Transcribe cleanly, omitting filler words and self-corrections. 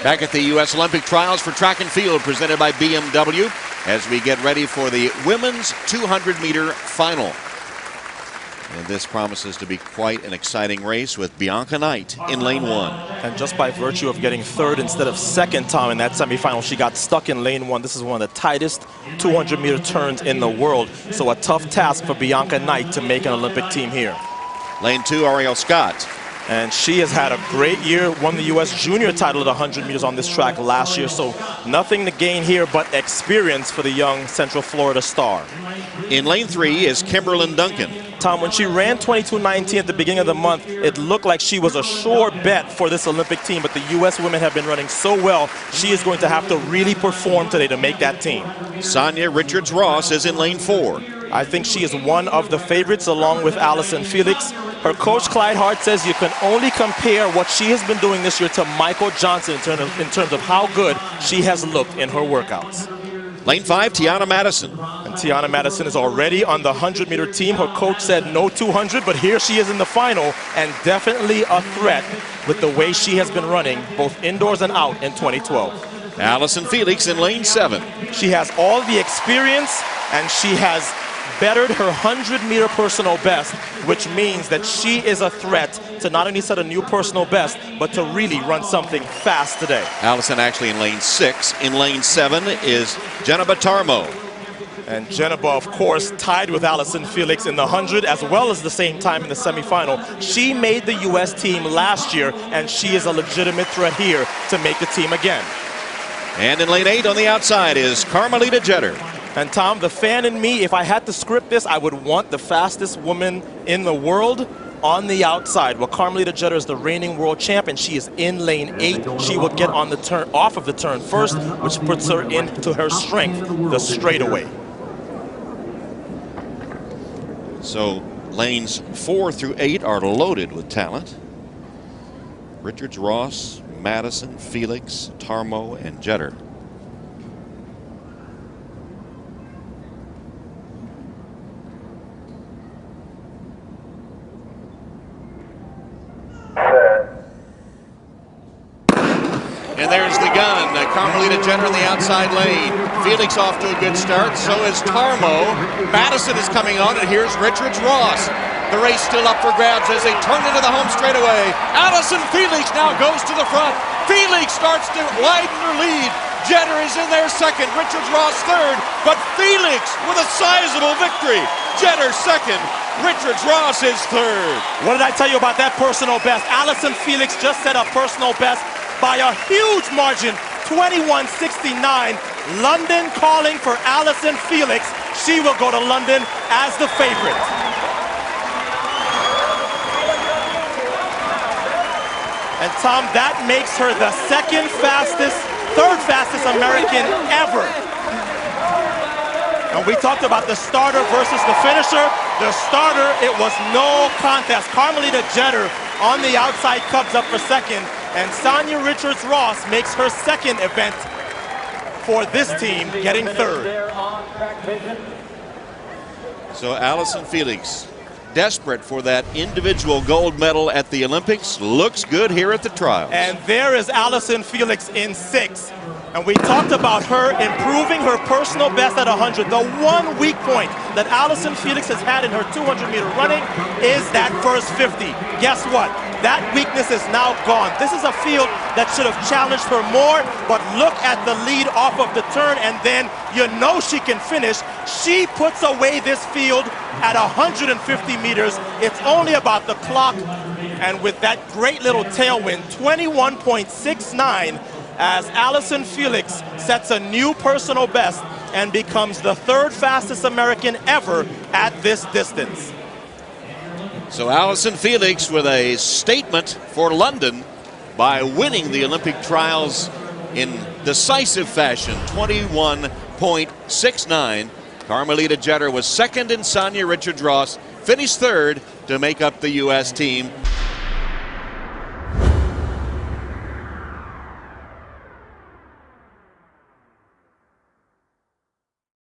Back at the U.S. Olympic Trials for track and field presented by BMW as we get ready for the women's 200-meter final. And this promises to be quite an exciting race with Bianca Knight in lane 1. And just by virtue of getting third instead of second time in that semifinal, she got stuck in lane 1. This is one of the tightest 200-meter turns in the world. So a tough task for Bianca Knight to make an Olympic team here. Lane 2, Aurieyall Scott. And she has had a great year, won the U.S. junior title at 100 meters on this track last year. So nothing to gain here but experience for the young Central Florida star. In lane 3 is Kimberlyn Duncan. Tom, when she ran 22:19 at the beginning of the month, it looked like she was a sure bet for this Olympic team. But the U.S. women have been running so well, she is going to have to really perform today to make that team. Sanya Richards-Ross is in lane 4. I think she is one of the favorites along with Allyson Felix. Her coach, Clyde Hart, says you can only compare what she has been doing this year to Michael Johnson in terms of how good she has looked in her workouts. Lane 5, Tiana Madison. And Tiana Madison is already on the 100-meter team. Her coach said no 200, but here she is in the final and definitely a threat with the way she has been running both indoors and out in 2012. Allyson Felix in lane 7. She has all the experience and she has bettered her 100-meter personal best, which means that she is a threat to not only set a new personal best, but to really run something fast today. Allyson actually in lane 6. In lane 7 is Jeneba Tarmoh. And Jeneba, of course, tied with Allyson Felix in the 100 as well as the same time in the semifinal. She made the U.S. team last year, and she is a legitimate threat here to make the team again. And in lane 8 on the outside is Carmelita Jeter. And Tom, the fan in me, if I had to script this, I would want the fastest woman in the world on the outside. Well, Carmelita Jeter is the reigning world champion. She is in lane 8. She will get on the turn, off of the turn first, which puts her into her strength, the straightaway. So lanes 4 through 8 are loaded with talent. Richards-Ross, Madison, Felix, Tarmoh, and Jeter. And there's the gun. Carmelita Jeter in the outside lane. Felix off to a good start. So is Tarmoh. Madison is coming on, and here's Richards-Ross. The race still up for grabs as they turn into the home straightaway. Allyson Felix now goes to the front. Felix starts to widen her lead. Jeter is in there second. Richards-Ross third. But Felix with a sizable victory. Jeter second. Richards-Ross is third. What did I tell you about that personal best? Allyson Felix just set a personal best by a huge margin, 21:69. London calling for Allyson Felix. She will go to London as the favorite. And Tom, that makes her the third fastest American ever. And we talked about the starter versus the finisher. The starter, it was no contest. Carmelita Jeter on the outside comes up for second. And Sanya Richards-Ross makes her second event for this team, getting third. So Allyson Felix, desperate for that individual gold medal at the Olympics, looks good here at the trials. And there is Allyson Felix in 6. And we talked about her improving her personal best at 100. The one weak point that Allyson Felix has had in her 200-meter running is that first 50. Guess what? That weakness is now gone. This is a field that should have challenged her more, but look at the lead off of the turn, and then you know she can finish. She puts away this field at 150 meters. It's only about the clock, and with that great little tailwind, 21.69, as Allyson Felix sets a new personal best and becomes the third fastest American ever at this distance. So Allyson Felix with a statement for London by winning the Olympic trials in decisive fashion, 21.69. Carmelita Jeter was second, and Sanya Richards-Ross finished third to make up the U.S. team.